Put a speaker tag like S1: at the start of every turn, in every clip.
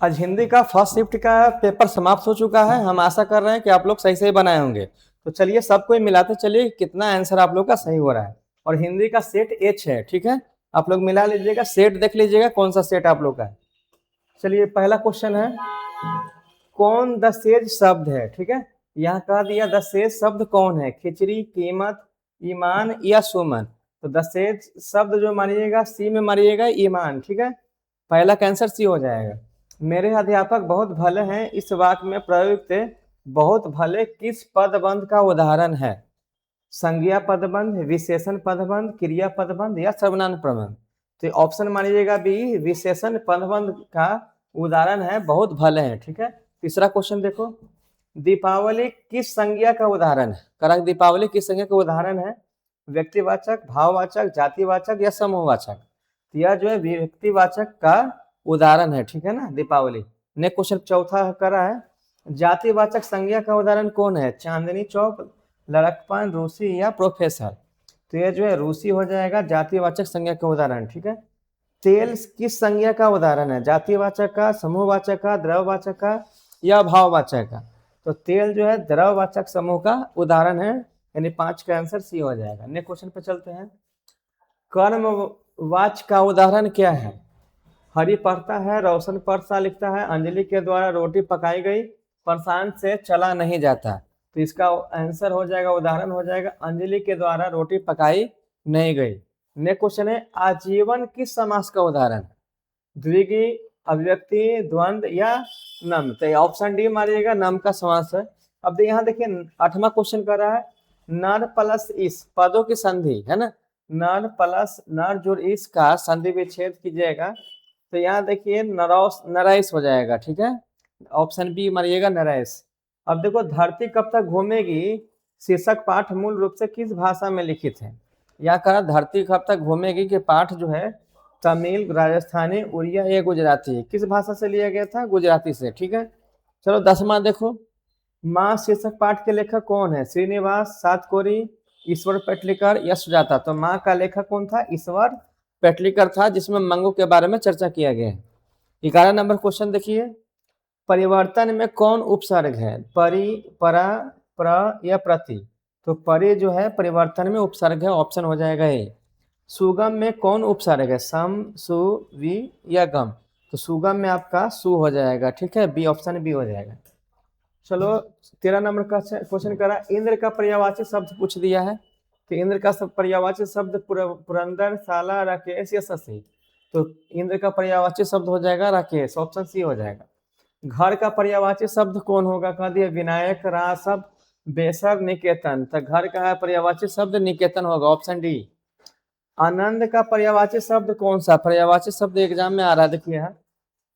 S1: आज हिंदी का first shift का पेपर समाप्त हो चुका है। हम आशा कर रहे हैं कि आप लोग सही सही बनाए होंगे। तो चलिए सबको मिलाते चलिए कितना आंसर आप लोग का सही हो रहा है। और हिंदी का सेट एच है, ठीक है। आप लोग मिला लीजिएगा, सेट देख लीजिएगा कौन सा सेट आप लोग का है। चलिए पहला क्वेश्चन है, कौन दशेज शब्द है, ठीक है। यहाँ कह दिया दशेज शब्द कौन है, खिचड़ी, कीमत, ईमान या सुमन। तो दशेज शब्द जो मानिएगा सी में मारिएगा ईमान, ठीक है। पहला का आंसर सी हो जाएगा। मेरे अध्यापक बहुत भले हैं इस वाक्य में प्रयुक्त बहुत भले किस पदबंध का उदाहरण है। संज्ञा पदबंध, विशेषण पदबंध, क्रिया पदबंध या सर्वनाम पदबंध। तो ऑप्शन मानिएगा बी, विशेषण पदबंध का उदाहरण है बहुत भले हैं, ठीक है। तीसरा क्वेश्चन देखो, दीपावली किस संज्ञा का उदाहरण है। करेक्ट, दीपावली किस संज्ञा का उदाहरण है। व्यक्तिवाचक, भाववाचक, जातिवाचक या समूहवाचक। तो यह जो है व्यक्तिवाचक का उदाहरण है, ठीक है ना, दीपावली। नेक्स्ट क्वेश्चन चौथा करा है, जातिवाचक संज्ञा का उदाहरण कौन है। चांदनी चौक, लड़कपन, रूसी या प्रोफेसर। तो ये जो है रूसी हो जाएगा जातिवाचक संज्ञा का उदाहरण, ठीक है। तेल किस संज्ञा का उदाहरण है, जातिवाचक का, समूहवाचक का, द्रववाचक का या भाववाचक का। तो तेल जो है द्रववाचक समूह का उदाहरण है, यानी 5 का आंसर सी हो जाएगा। नेक्स्ट क्वेश्चन पे चलते हैं, कर्मवाच का उदाहरण क्या है। हरी पढ़ता है, रोशन परसा लिखता है, अंजलि के द्वारा रोटी पकाई गई, प्रशांत से चला नहीं जाता। तो इसका आंसर हो जाएगा, उदाहरण हो जाएगा, अंजलि के द्वारा रोटी पकाई नहीं गई। नेक्स्ट क्वेश्चन है, आजीवन किस समास का उदाहरण है। द्विगु, अभिव्यक्ति, द्वंद्व या नम। तो ऑप्शन डी मारिएगा, नम का समास है। अब यहाँ देखिए 8वां क्वेश्चन कर रहा है, नर प्लस इस पदों की संधि है ना। नर प्लस नर जोड़ इस का संधि विच्छेद कीजिएगा। तो यहाँ देखिए नरौस नरेश हो जाएगा, ठीक है। ऑप्शन बी मारिएगा, नरेश। अब देखो, धरती कब तक घूमेगी शीर्षक पाठ मूल रूप से किस भाषा में लिखित है। यहाँ कहा धरती कब तक घूमेगी के पाठ जो है तमिल, राजस्थानी, उड़िया या गुजराती। किस भाषा से लिया गया था, गुजराती से, ठीक है। चलो 10वां देखो, माँ शीर्षक पाठ के लेखक कौन है। श्रीनिवास, सातकोरी, ईश्वर पेटलीकर या सुजाता। तो माँ का लेखक कौन था, ईश्वर पेटलीकर था, जिसमें मंगू के बारे में चर्चा किया गया है। 11 नंबर क्वेश्चन देखिए, परिवर्तन में कौन उपसर्ग है, परि, परा, प्र या प्रति। तो परि जो है परिवर्तन में उपसर्ग है, ऑप्शन हो जाएगा ए। सुगम में कौन उपसर्ग है, सम, सु, वी या गम। तो सुगम में आपका सु हो जाएगा, ठीक है, बी, ऑप्शन बी हो जाएगा। चलो 13 नंबर का क्वेश्चन करा, इंद्र का पर्यायवाची शब्द पूछ दिया है। तो इंद्र का पर्यायवाची शब्द पुरंदर, साला, राकेश या शशि। तो इंद्र का पर्यायवाची शब्द हो जाएगा राकेश, ऑप्शन सी हो जाएगा। घर का पर्यायवाची शब्द कौन होगा, कह दिया विनायक, रासव, बेसर, निकेतन। तो घर का पर्यायवाची शब्द निकेतन होगा, ऑप्शन डी। आनंद का पर्यायवाची शब्द कौन सा, पर्यायवाची शब्द एग्जाम में आ रहा है, देखिए यहाँ,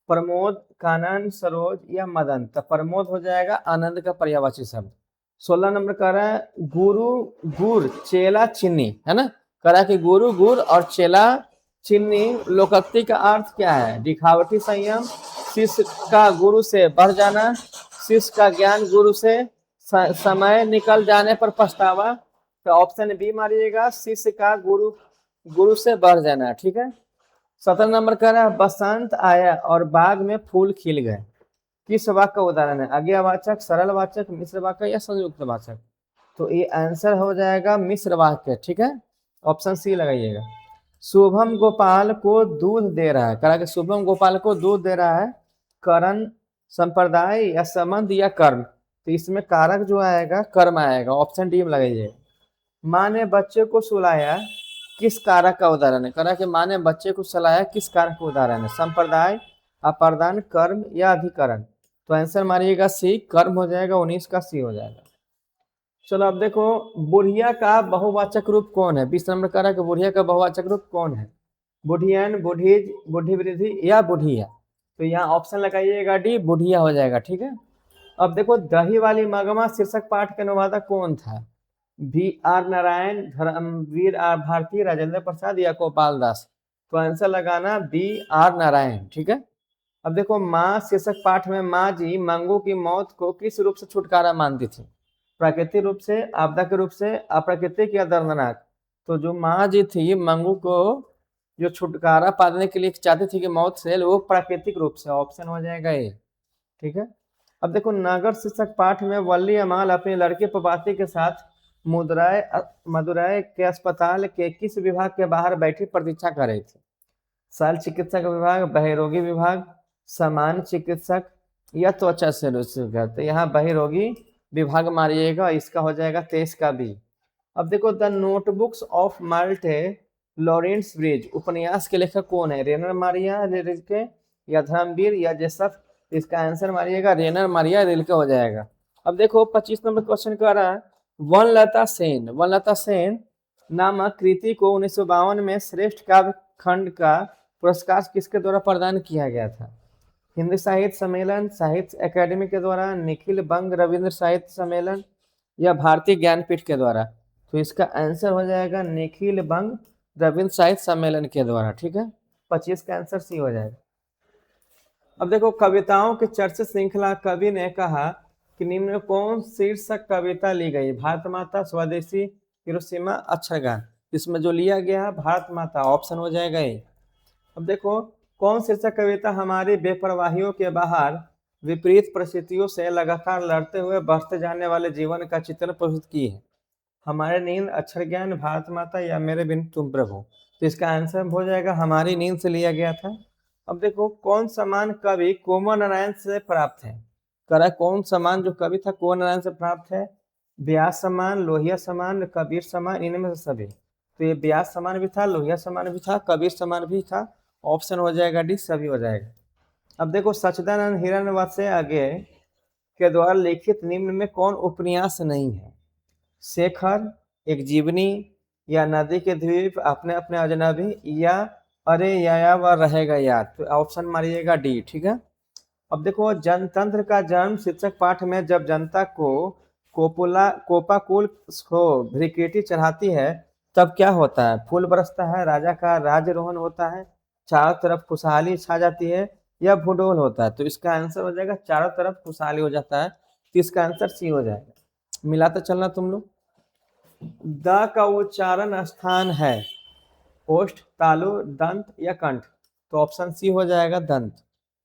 S1: प्रमोद, कानन, सरोज या मदन। तो प्रमोद हो जाएगा आनंद का पर्यायवाची शब्द। 16 नंबर कह रहा है, गुरु, गुर, चेला, चिन्नी, है ना। कह रहा है कि गुरु, गुर और चेला, चिन्नी लोकोक्ति का अर्थ क्या है। दिखावटी संयम, शिष्य का गुरु से बढ़ जाना, शिष्य का ज्ञान गुरु से, समय निकल जाने पर पछतावा। तो ऑप्शन बी मारिएगा, शिष्य का गुरु गुरु से बढ़ जाना, ठीक है। 17 नंबर कह रहा है, बसंत आया और बाग में फूल खिल गए। किस वाक्य का उदाहरण है, आज्ञावाचक, सरल वाचक, मिश्र वाक्य या संयुक्त वाचक। तो ये आंसर हो जाएगा मिश्र वाक्य, ठीक है, ऑप्शन सी लगाइएगा। शुभम गोपाल को दूध दे रहा है, करा कि शुभम गोपाल को दूध दे रहा है, करण, संप्रदाय या संबंध या कर्म। तो इसमें कारक जो आएगा कर्म आएगा, ऑप्शन डी में लगाइएगा। माँ ने बच्चे को सुलाया किस कारक का उदाहरण है, करा कि माँ ने बच्चे को सुलाया किस कारक का उदाहरण है। संप्रदाय, अपादान, कर्म या अधिकरण। तो आंसर मारिएगा सी, कर्म हो जाएगा, 19 का सी हो जाएगा। चलो अब देखो, बुढ़िया का बहुवाचक रूप कौन है। 20 नंबर करा कि बुढ़िया का बहुवाचक रूप कौन है, बुढ़ियन, बुढ़ीज, बुढ़ी वृद्धि या बुढ़िया। तो यहाँ ऑप्शन लगाइएगा डी, बुढ़िया हो जाएगा, ठीक है। अब देखो, दही वाली मगमा शीर्षक पाठ के अनुवादक कौन था, B R Narayan, Dharamvir R Bharati, Rajendra Prasad या गोपाल दास। तो आंसर लगाना बी आर नारायण, ठीक है। अब देखो, माँ शीर्षक पाठ में माँ जी मंगू की मौत को किस रूप से छुटकारा मानती थी, प्राकृतिक रूप से, आपदा के रूप से, अप्राकृतिक या दर्दनाक। तो जो माँ जी थी मंगू को जो छुटकारा पाने के लिए चाहती थी कि मौत से, वो प्राकृतिक रूप से, ऑप्शन हो जाएगा ए। ठीक है। अब देखो नगर शीर्षक पाठ में वल्ली अमाल अपनी लड़के प्रभाती के साथ मदुरै के अस्पताल के किस विभाग के बाहर बैठी प्रतीक्षा कर रही थी? शल्य चिकित्सक विभाग, बहिरोगी विभाग, सामान्य चिकित्सक या त्वचा शल्य। तो यहाँ बहिरोगी विभाग मारिएगा, इसका हो जाएगा 23 का बी। अब देखो the notebooks of Malte Laurids Brigge उपन्यास के लेखक कौन है? रेनर मारिया रिल्के या धर्मवीर या जेसफ? इसका आंसर मारिएगा रेनर मारिया रिल्के हो जाएगा। अब देखो 25 नंबर क्वेश्चन कर रहा है, वनलता सेन नामक कृति को 1952 में श्रेष्ठ काव्य खंड का पुरस्कार किसके द्वारा प्रदान किया गया था? हिंदी साहित्य सम्मेलन, साहित्य अकादमी के द्वारा, निखिल बंग रविंद्र साहित्य सम्मेलन या भारतीय ज्ञानपीठ के द्वारा? तो इसका आंसर हो जाएगा निखिल बंग रविंद्र साहित्य सम्मेलन के द्वारा। ठीक है, 25 का आंसर सी हो जाएगा। अब देखो कविताओं की चर्चित श्रृंखला कवि ने कहा कि निम्न में कौन शीर्षक कविता ली गई? भारत माता, स्वदेशी, हिरोशिमा, अक्षरगान। इसमें जो लिया गया है भारत माता, ऑप्शन हो जाएगा ए। अब देखो कौन शीर्षक कविता हमारी बेपरवाहियों के बाहर विपरीत परिस्थितियों से लगातार लड़ते हुए बढ़ते जाने वाले जीवन का चित्रण प्रस्तुत की है? हमारे नींद, अक्षर ज्ञान, भारत माता या मेरे बिन तुम प्रभु? तो इसका आंसर हो जाएगा हमारी नींद से लिया गया था। अब देखो कौन सम्मान कवि कोमल नारायण से प्राप्त है? करा कौन सम्मान जो कवि था कोमल नारायण से प्राप्त है? व्यास सम्मान, लोहिया सम्मान, कबीर सम्मान, इनमें से सभी। तो ये व्यास सम्मान भी था, लोहिया सम्मान भी था, कबीर सम्मान भी था। ऑप्शन हो जाएगा डी, सभी हो जाएगा। अब देखो सच्चिदानंद हिरण्यवत आगे के द्वारा लिखित निम्न में कौन उपन्यास नहीं है? शेखर, एक जीवनी या नदी के द्वीप, अपने अपने अजनबी या अरे या वह रहेगा याद? तो ऑप्शन मारिएगा डी। ठीक है। अब देखो जनतंत्र का जन्म शीर्षक पाठ में जब जनता को कोपाकुल को भ्रिकेटी चढ़ाती है तब क्या होता है? फूल बरसता है, राजा का राज्यरोहण होता है, चारों तरफ खुशहाली छा जाती है या भूडोल होता है? तो इसका आंसर हो जाएगा चारों तरफ खुशहाली हो जाता है। तो इसका आंसर सी हो जाएगा। मिलाते चलना तुम लोग। द का उच्चारण स्थान है ओष्ठ, तालु, दंत या कंठ? तो ऑप्शन सी हो जाएगा दंत।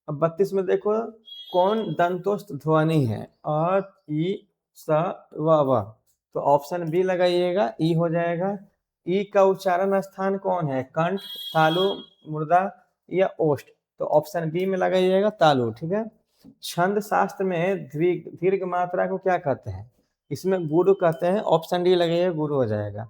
S1: अब 32 में देखो कौन दंतोष्ठ ध्वनि है? अ, ई, स, व। तो ऑप्शन बी लगाइएगा, ई हो जाएगा। ई का उच्चारण स्थान कौन है? कंठ, तालु, मुर्दा या ओष्ठ? तो ऑप्शन बी में लगाइएगा तालु। ठीक है। छंद शास्त्र में दीर्घ मात्रा को क्या कहते हैं? इसमें गुरु कहते हैं। ऑप्शन डी लगाइए, गुरु हो जाएगा।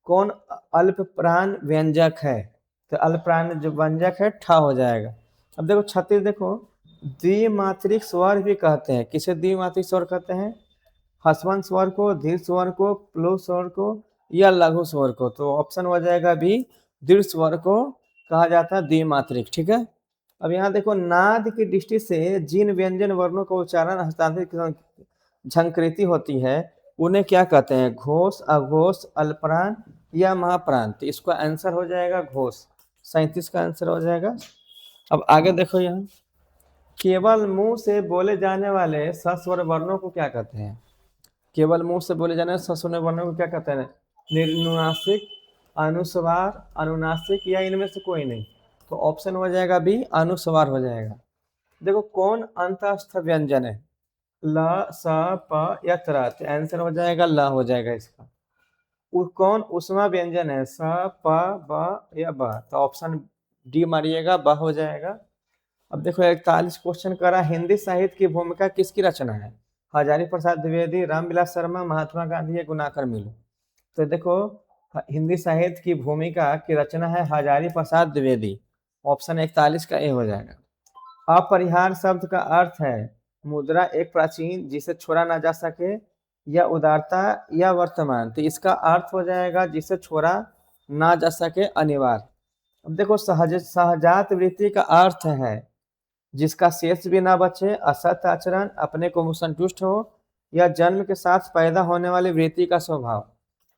S1: कौन अल्प प्राण व्यंजक है? तो अल्प प्राण जो व्यंजक है ठा हो जाएगा। अब देखो 36 देखो द्विमात्रिक स्वर भी कहते हैं। किसे द्विमात्रिक स्वर कहते हैं? ह्रस्व स्वर को, दीर्घ स्वर को, प्लु स्वर को या लघु स्वर को? तो ऑप्शन हो जाएगा बी, दीर्घ स्वर को कहा जाता है द्विमात्रिक। ठीक है। अब यहाँ देखो नाद की दृष्टि से जिन व्यंजन वर्णों का उच्चारण हस्तांतरित झंकृति होती है उन्हें क्या कहते हैं? घोष, अघोष, अल्पप्राण या महाप्राण? तो इसका आंसर हो जाएगा घोष। 37 का आंसर हो जाएगा। अब आगे देखो यहाँ केवल मुंह से बोले जाने वाले सस्वर वर्णों को क्या कहते हैं? केवल मुंह से बोले जाने वाले सस्वर वर्णों को क्या कहते हैं? निर्नुनासिक, अनुस्वार, अनुनासिक या इनमें से कोई नहीं? तो ऑप्शन हो जाएगा बी, अनुस्वार हो जाएगा। देखो कौन अंतस्थ व्यंजन है? ल, स, प या त्र? तो आंसर हो जाएगा ल हो जाएगा इसका। कौन उष्मा व्यंजन है? स, प, ब या ब? तो ऑप्शन डी मारिएगा, ब हो जाएगा। अब देखो 41 क्वेश्चन करा, हिंदी साहित्य की भूमिका किसकी रचना है? हजारी प्रसाद द्विवेदी, रामविलास शर्मा, महात्मा गांधी या गुणाकर मिलो? तो देखो हिंदी साहित्य की भूमिका की रचना है हजारी प्रसाद द्विवेदी। ऑप्शन 41 का ए हो जाएगा। अपरिहार शब्द का अर्थ है मुद्रा एक प्राचीन जिसे छोड़ा ना जा सके या उदारता या वर्तमान? तो इसका अर्थ हो जाएगा जिसे छोड़ा ना जा सके, अनिवार्य। अब देखो सहजात वृत्ति का अर्थ है जिसका शेष भी ना बचे, असत आचरण, अपने को संतुष्ट हो या जन्म के साथ पैदा होने वाली वृत्ति का स्वभाव?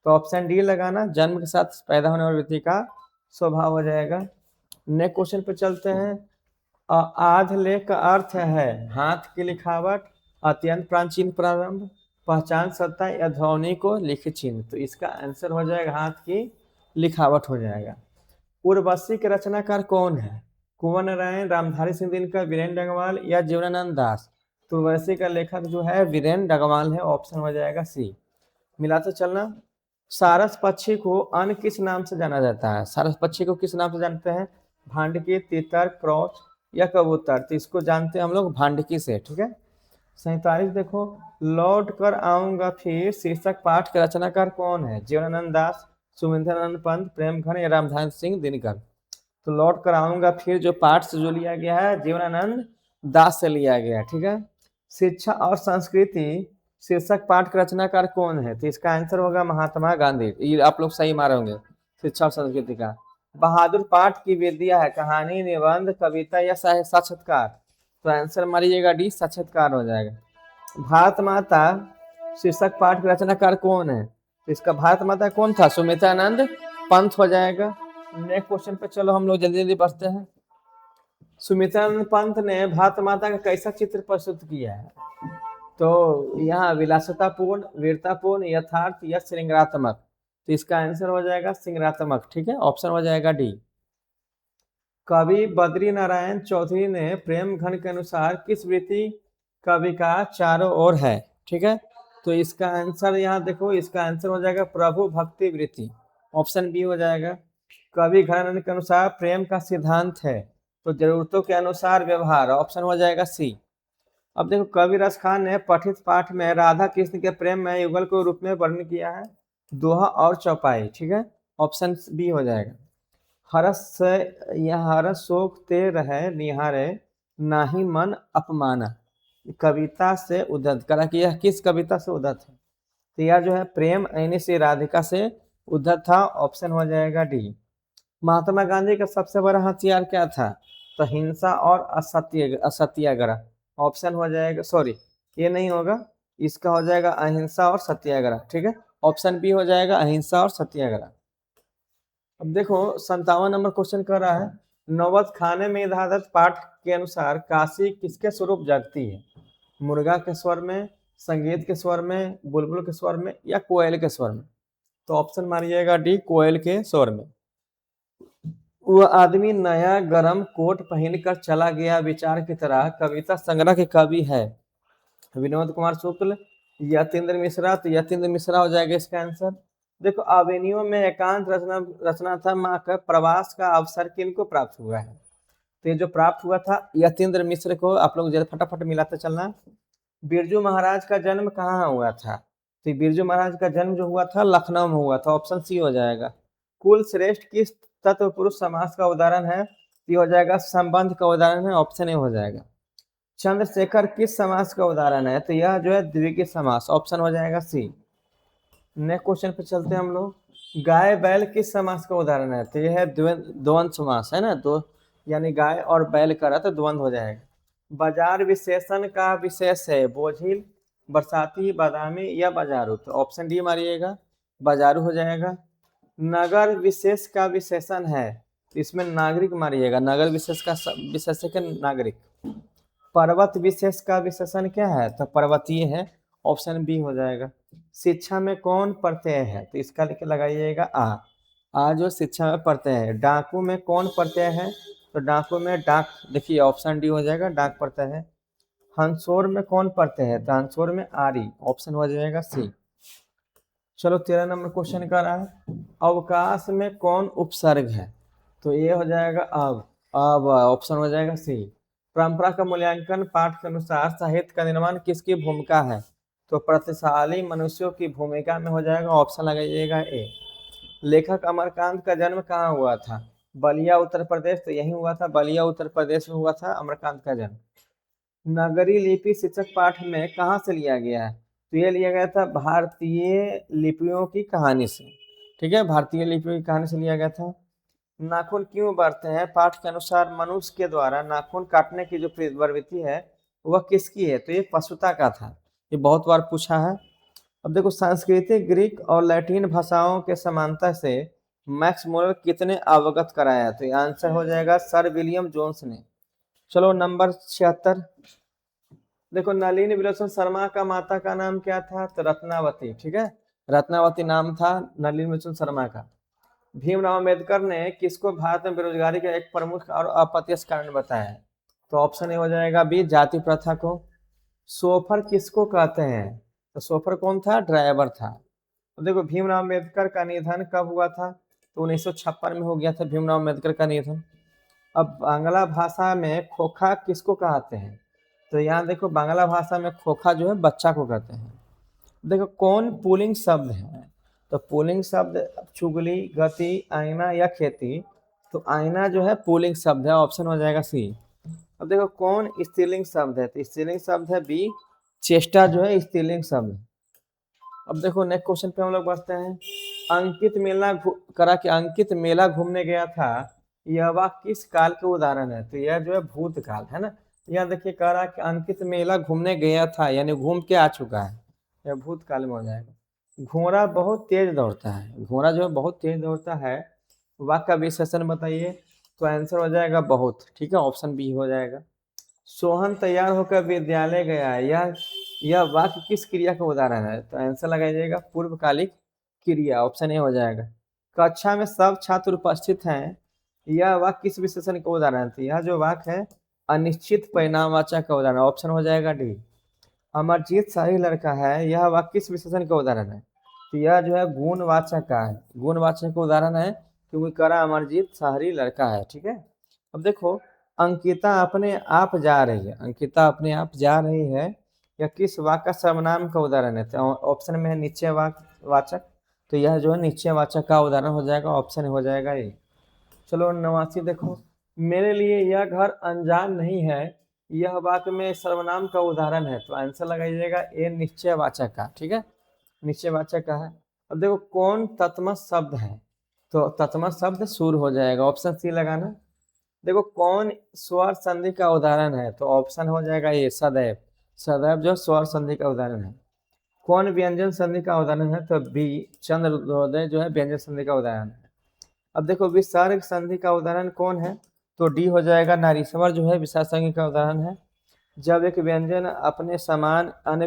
S1: तो ऑप्शन डी लगाना, जन्म के साथ पैदा होने वाली वृत्ति का स्वभाव हो जाएगा। नेक्स्ट क्वेश्चन पे चलते हैं। आधलेख का अर्थ है हाथ की लिखावट, अत्यंत प्राचीन प्रारंभ, पहचान सकता है या ध्वनि को लिखित चिन्ह? तो इसका आंसर हो जाएगा हाथ की लिखावट हो जाएगा। उर्वशी के रचनाकार कौन है? कुंवर नारायण, रामधारी सिंह दिनकर, वीरेंद्र डगवाल या जीवनानंद दास? तो उर्वशी का लेखक जो है वीरेंद्र डगवाल है, ऑप्शन हो जाएगा सी। मिलाते चलना। सारस पक्षी को अन्य किस नाम से जाना जाता है? सारस पक्षी को किस नाम से जानते हैं? भांडकी, तीतर, क्रॉच या कबूतर? तो इसको जानते हैं हम लोग भांडकी से। ठीक है। 47 देखो, लौट कर आऊंगा फिर शीर्षक पाठ के रचनाकार कौन है? जीवनानंद दास, सुमिंदरानंद पंत, प्रेमघन या रामधारी सिंह दिनकर? तो लौट कर आऊंगा फिर जो पाठ से जो लिया गया है जीवनानंद दास से लिया गया है। ठीक है। शिक्षा और संस्कृति शीर्षक पाठ का रचनाकार कौन है? तो इसका आंसर होगा महात्मा गांधी। ये आप लोग सही मारे होंगे। शिक्षा और संस्कृति का। बहादुर पाठ की विद्या है कहानी, निबंध, कविता या साक्षात्कार? तो आंसर मारिएगा डी, साक्षात्कार हो जाएगा। भारत माता शीर्षक पाठ का रचनाकार कौन है? तो इसका भारत माता कौन था? सुमित्रानंद पंत हो जाएगा। नेक्स्ट क्वेश्चन पे चलो हम लोग जल्दी जल्दी बढ़ते हैं। सुमित्रानंद पंत ने भारत माता का कैसा चित्र प्रस्तुत किया है? तो यहाँ विलासितापूर्ण, वीरतापूर्ण, यथार्थ या श्रृंगारात्मक? तो इसका आंसर हो जाएगा श्रृंगारात्मक। ठीक है, ऑप्शन हो जाएगा डी। कवि बद्री नारायण चौधरी ने प्रेम घन के अनुसार किस वृत्ति का विकास चारों ओर है? ठीक है, तो इसका आंसर यहाँ देखो, इसका आंसर हो जाएगा प्रभु भक्ति वृत्ति, ऑप्शन बी हो जाएगा। कवि घनानंद के अनुसार प्रेम का सिद्धांत है तो जरूरतों के अनुसार व्यवहार, ऑप्शन हो जाएगा सी। अब देखो, कवि रस खान ने पठित पाठ में राधा कृष्ण के प्रेम में युगल को रूप में वर्णन किया है, दोहा और चौपाई। ठीक है, ऑप्शन बी हो जाएगा। हरस से यह हरस शोक ते रहे निहारे नाही मन अपमाना, कविता से उद्धत करा कि यह किस कविता से उद्धत है? तो यह जो है प्रेम ऐनी से राधिका से उद्धत था, ऑप्शन हो जाएगा डी। महात्मा गांधी का सबसे बड़ा हथियार क्या था? तो हिंसा और असत्याग्रह, ऑप्शन हो जाएगा, सॉरी ये नहीं होगा, इसका हो जाएगा अहिंसा और सत्याग्रह। ठीक है, ऑप्शन बी हो जाएगा अहिंसा और सत्याग्रह। अब देखो 57 नंबर क्वेश्चन कर रहा है, नौबत खाने में इदादत पाठ के अनुसार काशी किसके स्वरूप जगती है? मुर्गा के स्वर में, संगीत के स्वर में, बुलबुल के स्वर में या कोयल के स्वर में? तो ऑप्शन मारिएगा डी, कोयल के स्वर में। वह आदमी नया गरम कोट पहनकर चला गया विचार की तरह कविता संग्रह के कवि है विनोद कुमार शुक्ल, यतीन्द्र मिश्रा? तो यतीन्द्र मिश्रा हो जाएगा इसका आंसर। देखो, अवेन्यू में एकांत रचना था माँ का प्रवास का अवसर किनको प्राप्त हुआ है? तो ये जो प्राप्त हुआ था यतीन्द्र मिश्र को। आप लोग जरा फटाफट मिलाते चलना। बिरजू महाराज का जन्म कहाँ हुआ था? तो बिरजू महाराज का जन्म जो हुआ था लखनऊ में हुआ था, ऑप्शन सी हो जाएगा। कुल श्रेष्ठ किस तत्व पुरुष समास का उदाहरण है? ये हो जाएगा संबंध का उदाहरण है, ऑप्शन ए हो जाएगा। चंद्रशेखर किस समास का उदाहरण है? तो यह जो है द्विगीय समास, ऑप्शन हो जाएगा सी। नेक्स्ट क्वेश्चन पे चलते हैं हम लोग। गाय बैल किस समास का उदाहरण है? तो यह है द्वंद्व समास है ना, दो यानी गाय और बैल करा तो द्वंद्व हो जाएगा। बाजार विशेषण का विशेष है बोझिल, बरसाती, बादामी या बाजारू? तो ऑप्शन डी मारिएगा, बाजारू हो जाएगा। नगर विशेष का विशेषण है, इसमें नागरिक मारिएगा, नगर विशेष का विशेषक नागरिक। पर्वत विशेष का विशेषण क्या है? तो पर्वतीय है, ऑप्शन बी हो जाएगा। शिक्षा में कौन प्रत्यय है? तो इसका लिख लगाइएगा आ जो शिक्षा में प्रत्यय है। डाकू में कौन प्रत्यय है? तो डाकू में डाक, देखिए ऑप्शन डी हो जाएगा, डाक प्रत्यय है। हंसोर में कौन प्रत्यय है? तो हंसोर में आरी, ऑप्शन हो जाएगा सी। चलो 13 नंबर क्वेश्चन कर रहा है, अवकाश में कौन उपसर्ग है? तो ये हो जाएगा अब ऑप्शन हो जाएगा सी। परंपरा का मूल्यांकन पाठ के अनुसार साहित्य का निर्माण किसकी भूमिका है? तो प्रतिशाली मनुष्यों की भूमिका में हो जाएगा, ऑप्शन लगाइएगा ए। लेखक अमरकांत का जन्म कहाँ हुआ था? बलिया उत्तर प्रदेश, तो यही हुआ था, बलिया उत्तर प्रदेश में हुआ था अमरकांत का जन्म। नगरी लिपि शिक्षक पाठ में कहाँ से लिया गया है? तो ये लिया गया था भारतीय लिपियों की कहानी से। ठीक है, भारतीय लिपियों की कहानी से लिया गया था। नाखून क्यों बढ़ते हैं? पाठ के अनुसार मनुष्य के द्वारा नाखून काटने की जो प्रवृत्ति है वह किसकी है? तो ये पशुता का था, ये बहुत बार पूछा है। अब देखो, सांस्कृतिक ग्रीक और लैटिन भाषाओं के समानता से मैक्स मुलर कितने अवगत कराया? तो ये आंसर हो जाएगा सर विलियम जोन्स ने। चलो नंबर 76। देखो, नलिनी विलोचन शर्मा का माता का नाम क्या था? तो रत्नावती। ठीक है, रत्नावती नाम था नलिनी विलोचन शर्मा का। भीमराव अम्बेडकर ने किसको भारत में बेरोजगारी का एक प्रमुख और अप्रत्यक्ष कारण बताया है? तो ऑप्शन ए हो जाएगा बी, जाति प्रथा को। सोफर किसको कहते हैं? तो सोफर कौन था? ड्राइवर था। तो देखो भीमराव अम्बेडकर का निधन कब हुआ था? तो 1956 में हो गया था भीमराव अम्बेडकर का निधन। अब बांग्ला भाषा में खोखा किसको कहते हैं? तो यहाँ देखो बांग्ला भाषा में खोखा जो है बच्चा को कहते हैं। देखो कौन पुल्लिंग शब्द है? तो पुल्लिंग शब्द चुगली, गति, आईना या खेती। तो आईना जो है पुल्लिंग शब्द है, ऑप्शन हो जाएगा सी। अब देखो कौन स्त्रीलिंग शब्द है? तो स्त्रीलिंग शब्द है बी, चेष्टा जो है स्त्रीलिंग शब्द। अब देखो नेक्स्ट क्वेश्चन पे हम लोग बढ़ते हैं। अंकित मेला करा कि अंकित मेला घूमने गया था, यह वाक्य किस काल के उदाहरण है? तो यह जो है भूतकाल है ना। यह देखिए कह रहा कि अंकित मेला घूमने गया था, यानी घूम के आ चुका है, यह भूतकाल में हो जाएगा। घोड़ा बहुत तेज दौड़ता है, घोड़ा जो है बहुत तेज दौड़ता है, वाक्य का विशेषण बताइए। तो आंसर हो जाएगा बहुत, ठीक है, ऑप्शन बी हो जाएगा। सोहन तैयार होकर विद्यालय गया है, यह वाक्य किस क्रिया का उदाहरण है? तो आंसर लगाइएगा पूर्वकालिक क्रिया, ऑप्शन ए हो जाएगा। कक्षा में सब छात्र उपस्थित हैं, यह वाक्य किस विशेषण का उदाहरण है? तो यह जो वाक्य है अनिश्चित परिणामवाचक का उदाहरण, ऑप्शन हो जाएगा डी। अमरजीत सही लड़का है, यह वाक्य किस विशेषण का उदाहरण है? तो यह जो है गुणवाचक का है, गुणवाचक का उदाहरण है, क्योंकि करा अमरजीत शहरी लड़का है, ठीक है। अब देखो अंकिता अपने आप जा रही है, अंकिता अपने आप जा रही है, यह किस वाक्य का सर्वनाम का उदाहरण है? तो ऑप्शन में है निश्चय वाचक। तो यह जो है निश्चय वाचक का उदाहरण हो जाएगा, ऑप्शन हो जाएगा ये। चलो 89 देखो, मेरे लिए यह घर अनजान नहीं है, यह वाक्य में सर्वनाम का उदाहरण है। तो आंसर लगाइएगा ए, निश्चयवाचक का, ठीक है, निश्चयवाचक का है। अब देखो कौन तत्सम शब्द है? तो तत्सम शब्द सूर हो जाएगा, ऑप्शन सी लगाना। देखो कौन स्वर संधि का उदाहरण है? तो ऑप्शन हो जाएगा ये, सदैव। सदैव जो स्वर संधि का उदाहरण है। कौन व्यंजन संधि का उदाहरण है? तो बी, चंद्रोदय जो है व्यंजन संधि का उदाहरण है। अब देखो विसर्ग संधि का उदाहरण कौन है? तो डी हो जाएगा, नारीश्वर जो है विसर्ग संधि का उदाहरण है। जब एक व्यंजन अपने समान अन्य